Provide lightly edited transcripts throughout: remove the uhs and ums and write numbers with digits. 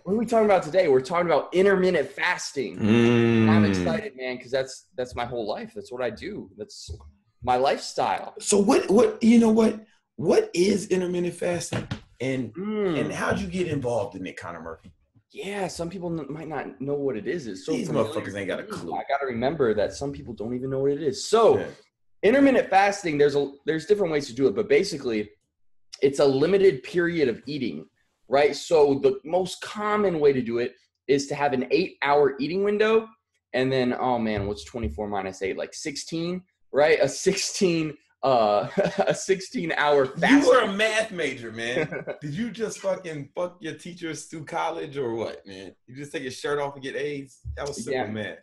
What are we talking about today? We're talking about intermittent fasting. I'm excited, man, because that's my whole life. That's what I do. That's my lifestyle. So what is intermittent fasting, and how'd you get involved in it, Connor Murphy? Yeah, some people might not know what it is. It's so These motherfuckers ain't got a clue. I got to remember that some people don't even know what it is. So intermittent fasting, there's different ways to do it, but basically it's a limited period of eating, right? So the most common way to do it is to have an 8-hour eating window. And then, oh man, what's 24 minus 8? Like 16, right? A 16-hour fast. You were a math major, man. Did you just fucking fuck your teachers through college or what, man? You just take your shirt off and get A's? That was simple math.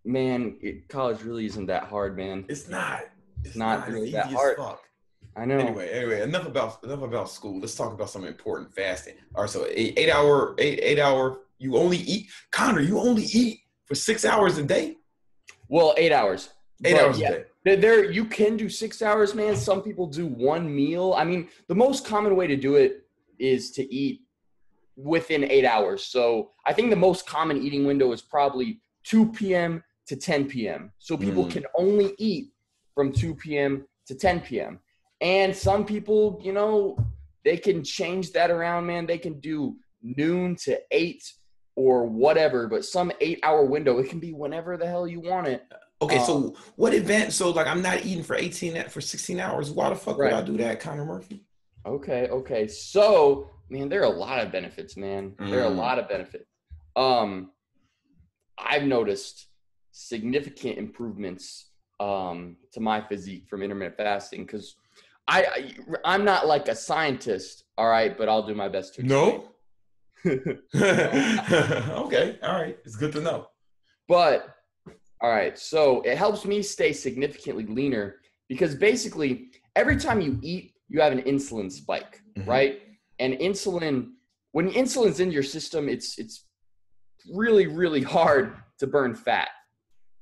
Man, college really isn't that hard, man. It's not. It's not really easy that as hard. Fuck. I know. Anyway, enough about school. Let's talk about some important fasting. All right, so 8-hour. You only eat, Connor. You only eat for 6 hours a day. Well, 8 hours. 8 hours a day. There, you can do 6 hours, man. Some people do one meal. I mean, the most common way to do it is to eat within 8 hours. So I think the most common eating window is probably 2 p.m. to 10 p.m. So people can only eat from 2 p.m. to 10 p.m. And some people, you know, they can change that around, man. They can do noon to 8 or whatever, but some 8-hour window, it can be whenever the hell you want it. Okay, so what advantage? So like, I'm not eating for 16 hours. Why the fuck would I do that, Connor Murphy? Okay. So, man, there are a lot of benefits, man. There are a lot of benefits. I've noticed significant improvements to my physique from intermittent fasting because I'm not like a scientist, all right, but I'll do my best to explain. No. Okay, all right. It's good to know. But all right, so it helps me stay significantly leaner because basically every time you eat, you have an insulin spike, right? And when insulin's in your system, it's really, really hard to burn fat,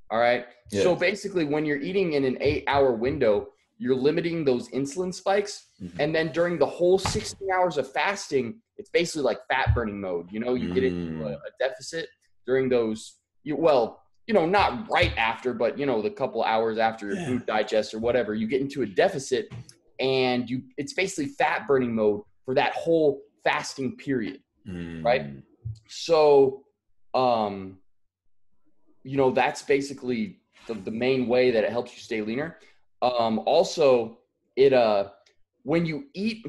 all right? Yes. So basically when you're eating in an 8-hour window, you're limiting those insulin spikes. And then during the whole 16 hours of fasting, it's basically like fat burning mode. You know, you get into a deficit during those, not right after, but, the couple hours after your food digests or whatever, you get into a deficit and it's basically fat burning mode for that whole fasting period, right? So, that's basically the main way that it helps you stay leaner. Also, when you eat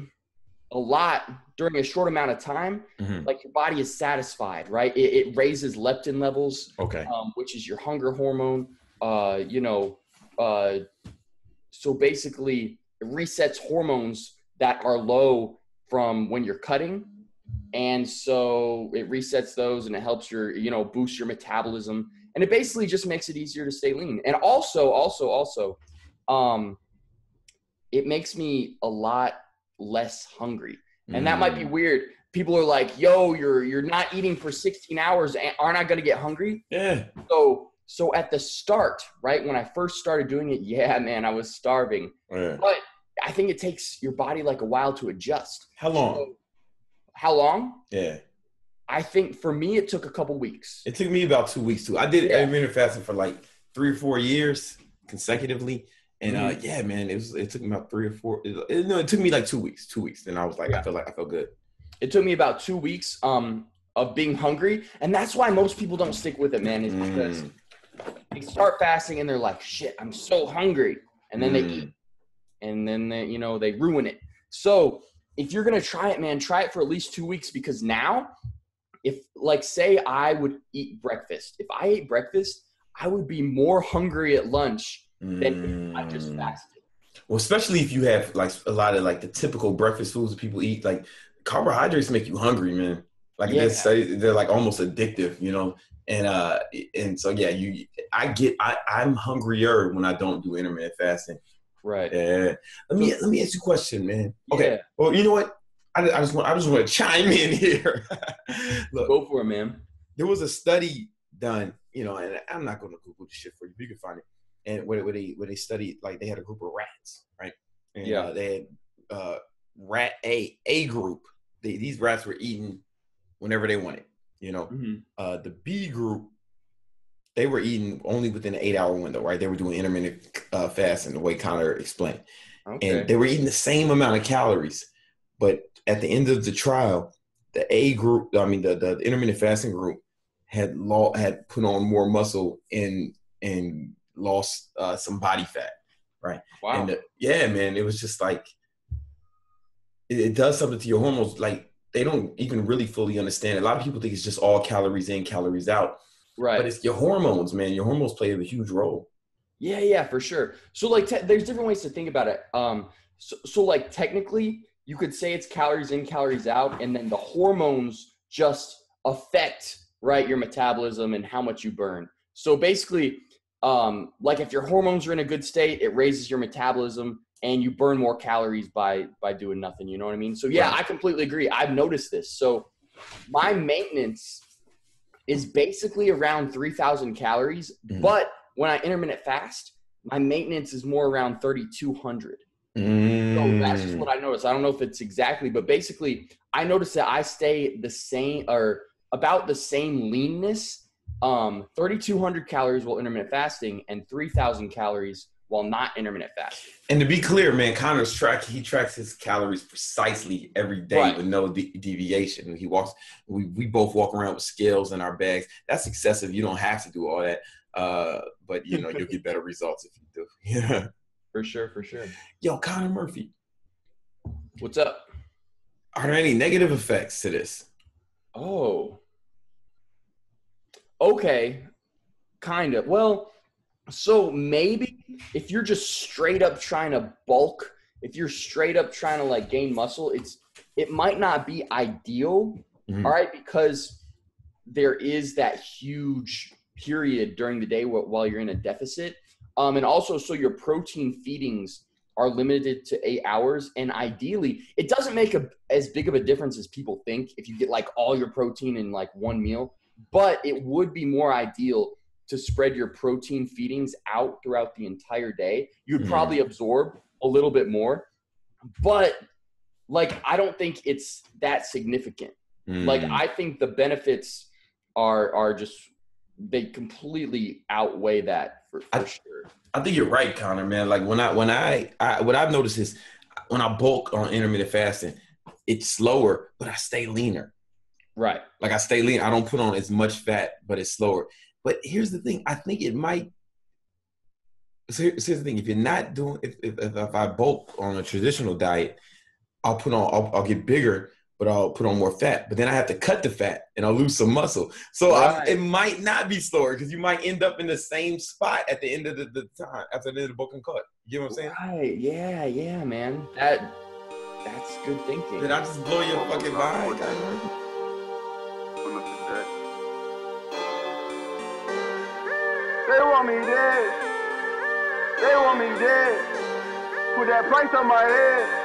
a lot during a short amount of time, like your body is satisfied, right? It raises leptin levels, which is your hunger hormone. So basically it resets hormones that are low from when you're cutting. And so it resets those and it helps your, boost your metabolism. And it basically just makes it easier to stay lean. And also, it makes me a lot less hungry. And that might be weird. People are like, yo, you're not eating for 16 hours. Aren't I going to get hungry? Yeah. So at the start, right, when I first started doing it, yeah, man, I was starving. Yeah. But I think it takes your body like a while to adjust. How long? So, how long? Yeah. I think for me, it took a couple weeks. It took me about 2 weeks too. I did intermittent fasting for like 3 or 4 years consecutively. And man, it took me about 3 or 4. It took me like 2 weeks. 2 weeks. Then I was like, I felt good. It took me about 2 weeks of being hungry. And that's why most people don't stick with it, man, is because they start fasting and they're like, shit, I'm so hungry. And then they eat. And then they ruin it. So if you're going to try it, man, try it for at least 2 weeks, because now if say I would eat breakfast, if I ate breakfast, I would be more hungry at lunch than if I just fasted. Well, especially if you have like a lot of like the typical breakfast foods that people eat, like carbohydrates make you hungry, man. Like they're like almost addictive, and so I'm hungrier when I don't do intermittent fasting. Right. Yeah. Let me ask you a question, man. Okay. Yeah. Well, you know what? I just want to chime in here. Look, go for it, man. There was a study done, and I'm not going to Google this shit for you. You can find it. And where they studied, like they had a group of rats, right? And they had rat A group. These rats were eating whenever they wanted. You know, Mm-hmm. the B group, they were eating only within an 8-hour window, right? They were doing intermittent fasting, the way Connor explained. Okay. And they were eating the same amount of calories. But at the end of the trial, the A group, I mean, the intermittent fasting group had put on more muscle and lost some body fat, right? Wow. And yeah, man, it was just like, it does something to your hormones. Like, they don't even really fully understand. A lot of people think it's just all calories in, calories out. Right. But it's your hormones, man. Your hormones play a huge role. Yeah, for sure. So like, there's different ways to think about it. So like technically, you could say it's calories in, calories out, and then the hormones just affect, right, your metabolism and how much you burn. So basically, like if your hormones are in a good state, it raises your metabolism and you burn more calories by doing nothing. You know what I mean? So yeah, Right. I completely agree. I've noticed this. So my maintenance is basically around 3,000 calories, but when I intermittent fast, my maintenance is more around 3,200. So that's just what I noticed. I don't know if it's exactly, but basically I noticed that I stay the same or about the same leanness, 3,200 calories while intermittent fasting and 3,000 calories while not intermittent fasting. And to be clear, man, Connor's he tracks his calories precisely every day, Right. with no deviation. We both walk around with scales in our bags. That's excessive. You don't have to do all that. But you know, you'll get better results if you do. Yeah. For sure. Yo, Connor Murphy, What's up? are there any negative effects to this? Oh, okay. Kind of. Well, so maybe if you're just straight up trying to bulk, if you're straight up trying to like gain muscle, it might not be ideal, all right, because there is that huge period during the day while you're in a deficit. And also, so your protein feedings are limited to 8 hours. And ideally, it doesn't make as big of a difference as people think if you get like all your protein in like one meal, but it would be more ideal to spread your protein feedings out throughout the entire day. You'd probably absorb a little bit more, but like, I don't think it's that significant. Like, I think the benefits are just, they completely outweigh that for sure. I think you're right, Connor, man. Like when I what I've noticed is when I bulk on intermittent fasting, it's slower, but I stay leaner. Right. Like I stay lean. I don't put on as much fat, but it's slower. But here's the thing. I think it might. So here's the thing. If you're not doing, if I bulk on a traditional diet, I'll get bigger, but I'll put on more fat. But then I have to cut the fat and I'll lose some muscle. So it might not be slower because you might end up in the same spot at the end of the time, after the end of the bulk and cut. You know what I'm saying? Right. Yeah, man. That's good thinking. Did I just blow your fucking mind? They want me dead. They want me dead. Put that price on my head.